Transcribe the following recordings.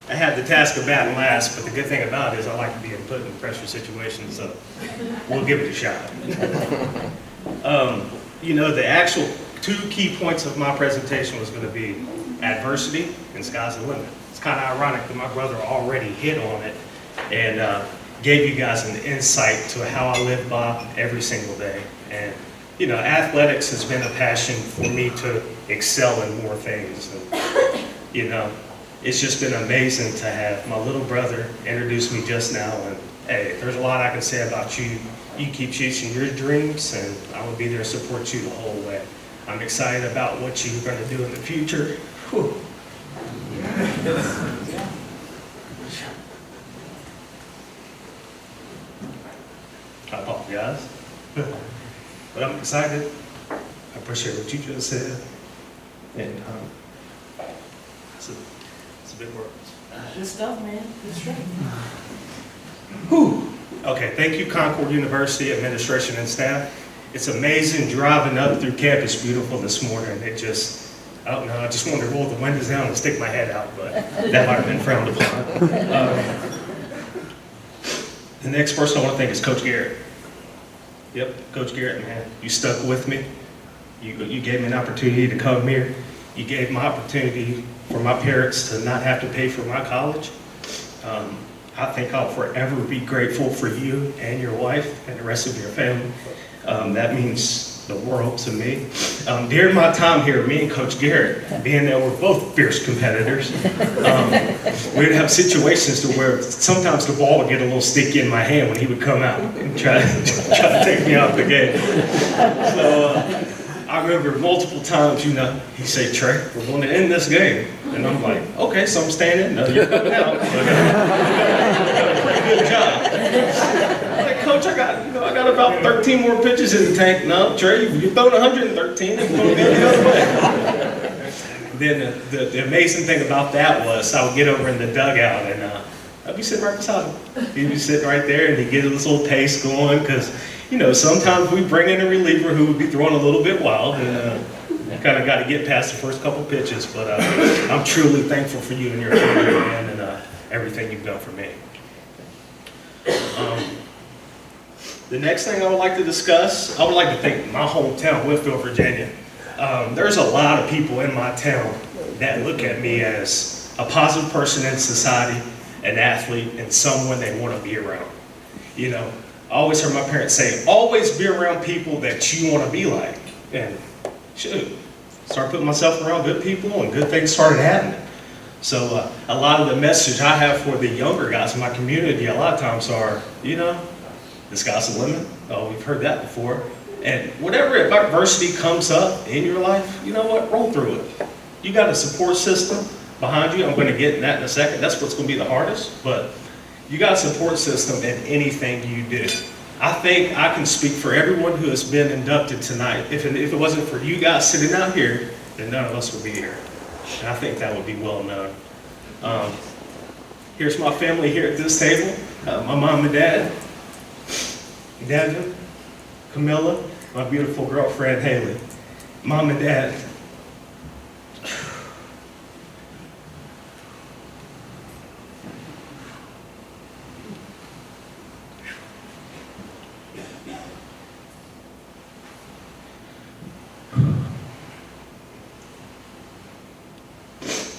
I had the task of batting last, but the good thing about it is I like being put in pressure situations, so we'll give it a shot. The actual 2 key points of my presentation was going to be adversity and sky's the limit. It's kind of ironic that my brother already hit on it and gave you guys an insight to how I live by every single day. And, athletics has been a passion for me to excel in more things. And, it's just been amazing to have my little brother introduce me just now. And hey, there's a lot I can say about you. You keep chasing your dreams, and I will be there to support you the whole way. I'm excited about what you're going to do in the future. Whew. I apologize, but I'm excited. I appreciate what you just said, and it's a big word. Good stuff, man. Good stuff. Whew. Okay, thank you, Concord University administration and staff. It's amazing driving up through campus beautiful this morning. I don't know, I just wanted to roll the windows down and stick my head out, but that might have been frowned upon. The next person I want to thank is Coach Garrett. Yep, Coach Garrett, man, you stuck with me. You gave me an opportunity to come here. You gave my opportunity for my parents to not have to pay for my college. I think I'll forever be grateful for you and your wife and the rest of your family. That means the world to me. During my time here, me and Coach Garrett, being that we're both fierce competitors, we'd have situations to where sometimes the ball would get a little sticky in my hand when he would come out and try to take me out the game. So I remember multiple times, he said, "Trey, we're going to end this game." And I'm like, "Okay, so I'm standing. No, you're coming out." You got a pretty good job. I'm like, "Coach, I got about 13 more pitches in the tank." "No, Trey, you're throwing 113. It's going to go the other way." Then the amazing thing about that was I would get over in the dugout and I'd be sitting right beside him. He'd be sitting right there and he'd get this little pace going because, sometimes we bring in a reliever who would be throwing a little bit wild and kind of got to get past the first couple pitches. But I'm truly thankful for you and your family, man, and everything you've done for me. The next thing I would like to discuss, I would like to thank my hometown, Whitfield, Virginia. There's a lot of people in my town that look at me as a positive person in society, an athlete, and someone they want to be around. I always heard my parents say, always be around people that you want to be like. And shoot, started putting myself around good people and good things started happening. So a lot of the message I have for the younger guys in my community a lot of times are, the sky's the limit. Oh, we've heard that before. And whatever adversity comes up in your life, you know what, roll through it. You got a support system behind you. I'm going to get in that in a second. That's what's going to be the hardest. But you got a support system in anything you do. I think I can speak for everyone who has been inducted tonight. If it wasn't for you guys sitting out here, then none of us would be here. And I think that would be well known. Here's my family here at this table. My mom and dad, Daniel, Camilla, my beautiful girlfriend, Haley. Mom and dad.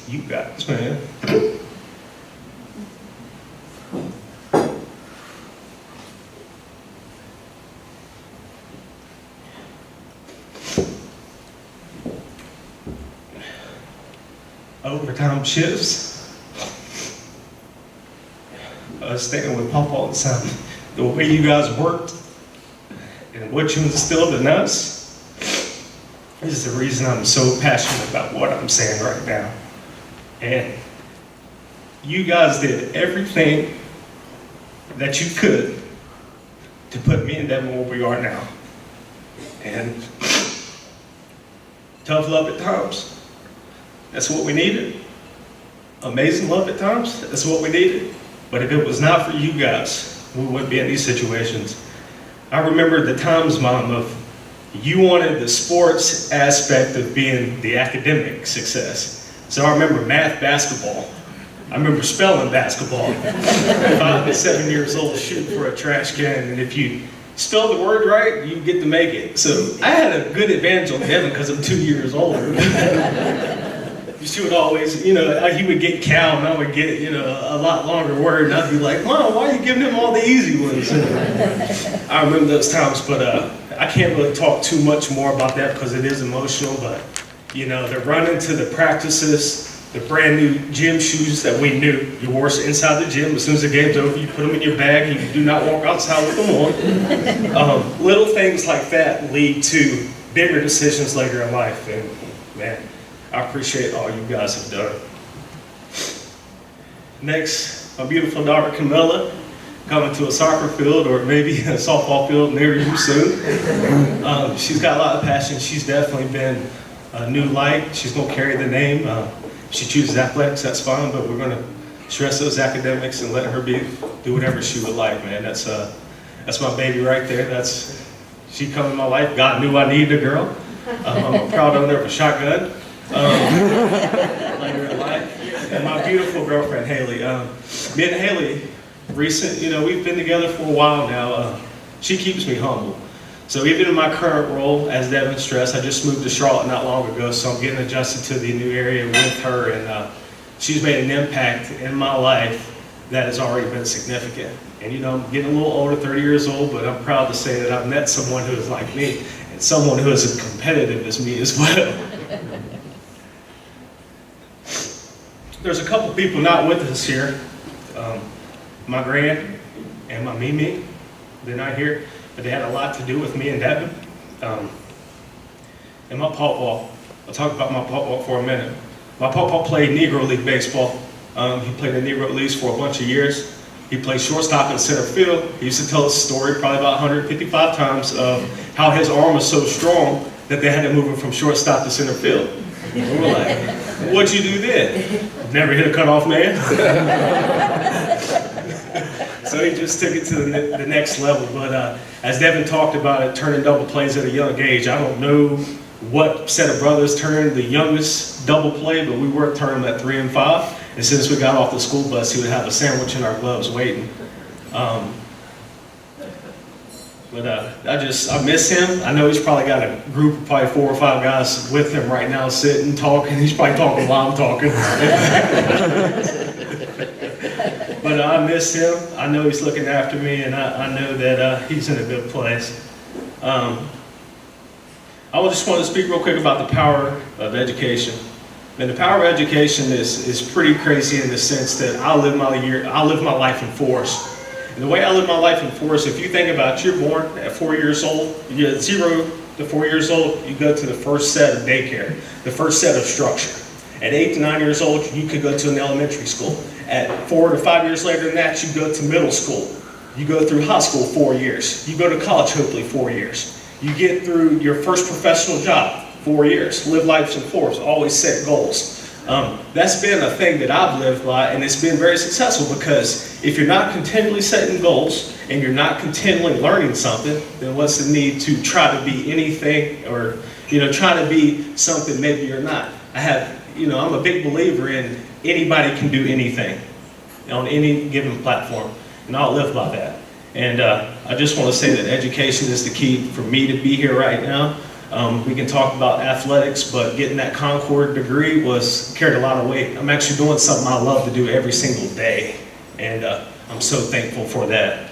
You guys, man. Overtime shifts. Staying with Papa all the time. The way you guys worked and what you instilled in us is the reason I'm so passionate about what I'm saying right now. And you guys did everything that you could to put me in Devon where we are now. And tough love at times, that's what we needed. Amazing love at times, that's what we needed. But if it was not for you guys, we wouldn't be in these situations. I remember the times, Mom, of you wanted the sports aspect of being the academic success. So I remember math, basketball. I remember spelling basketball. 5 and 7 years old, shooting for a trash can, and if you spell the word right, you get to make it. So I had a good advantage on Devin because I'm 2 years older. She would always, he would get cow and I would get, a lot longer word, and I'd be like, Mom, why are you giving him all the easy ones? I remember those times, but I can't really talk too much more about that because it is emotional, but, they're running to the practices, the brand new gym shoes that we knew. You wore inside the gym. As soon as the game's over, you put them in your bag and you do not walk outside with them on. Little things like that lead to bigger decisions later in life, and man, I appreciate all you guys have done. Next, my beautiful daughter Camilla, coming to a soccer field or maybe a softball field near you soon. She's got a lot of passion. She's definitely been a new light. She's going to carry the name. If she chooses athletics, that's fine, but we're going to stress those academics and let her do whatever she would like, man. That's my baby right there. She come in my life. God knew I needed a girl. I'm a proud owner of a shotgun. Later in life. And my beautiful girlfriend, Haley. Me and Haley, we've been together for a while now. She keeps me humble. So even in my current role, as Devin stressed, I just moved to Charlotte not long ago, so I'm getting adjusted to the new area with her, and she's made an impact in my life that has already been significant. And I'm getting a little older, 30 years old, but I'm proud to say that I've met someone who is like me, and someone who is as competitive as me as well. There's a couple people not with us here. My grand and my Mimi, they're not here, but they had a lot to do with me and Devin. And my pawpaw, I'll talk about my pawpaw for a minute. My pawpaw played Negro League baseball. He played in Negro Leagues for a bunch of years. He played shortstop and center field. He used to tell us a story probably about 155 times of how his arm was so strong that they had to move him from shortstop to center field. And we're like, what'd you do then? Never hit a cutoff man. So he just took it to the next level. But as Devin talked about it, turning double plays at a young age, I don't know what set of brothers turned the youngest double play, but we worked turn them at 3 and 5. And since we got off the school bus, he would have a sandwich in our gloves waiting. But I miss him. I know he's probably got a group of probably 4 or 5 guys with him right now sitting, talking. He's probably talking while I'm talking. But I miss him. I know he's looking after me, and I know that he's in a good place. I just want to speak real quick about the power of education. And the power of education is pretty crazy in the sense that I live my life in force. And the way I live my life in force, if you think about it, you're born at 4 years old, you're 0 to 4 years old, you go to the first set of daycare, the first set of structure. At 8 to 9 years old, you could go to an elementary school. At 4 to 5 years later than that, you go to middle school. You go through high school 4 years. You go to college, hopefully 4 years. You get through your first professional job, 4 years. Live life in force, always set goals. That's been a thing that I've lived by, and it's been very successful because if you're not continually setting goals and you're not continually learning something, then what's the need to try to be anything or try to be something maybe you're not? I'm a big believer in anybody can do anything on any given platform, and I'll live by that. And I just want to say that education is the key for me to be here right now. We can talk about athletics, but getting that Concord degree carried a lot of weight. I'm actually doing something I love to do every single day, and I'm so thankful for that.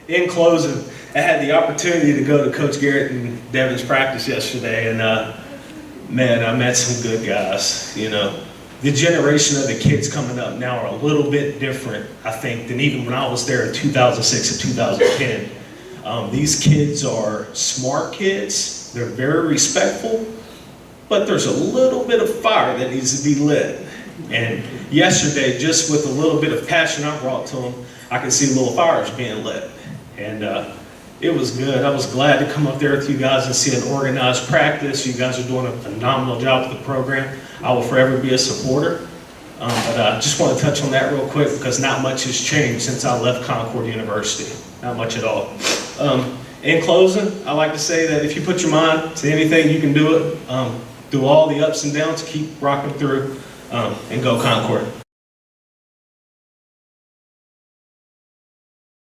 In closing, I had the opportunity to go to Coach Garrett and Devin's practice yesterday, and man, I met some good guys. The generation of the kids coming up now are a little bit different, I think, than even when I was there in 2006 and 2010. These kids are smart kids, they're very respectful, but there's a little bit of fire that needs to be lit. And yesterday, just with a little bit of passion I brought to them, I could see little fires being lit. And it was good. I was glad to come up there with you guys and see an organized practice. You guys are doing a phenomenal job with the program. I will forever be a supporter. But I just want to touch on that real quick because not much has changed since I left Concord University. Not much at all. In closing, I like to say that if you put your mind to anything, you can do it. Through all the ups and downs, keep rocking through. And go Concord.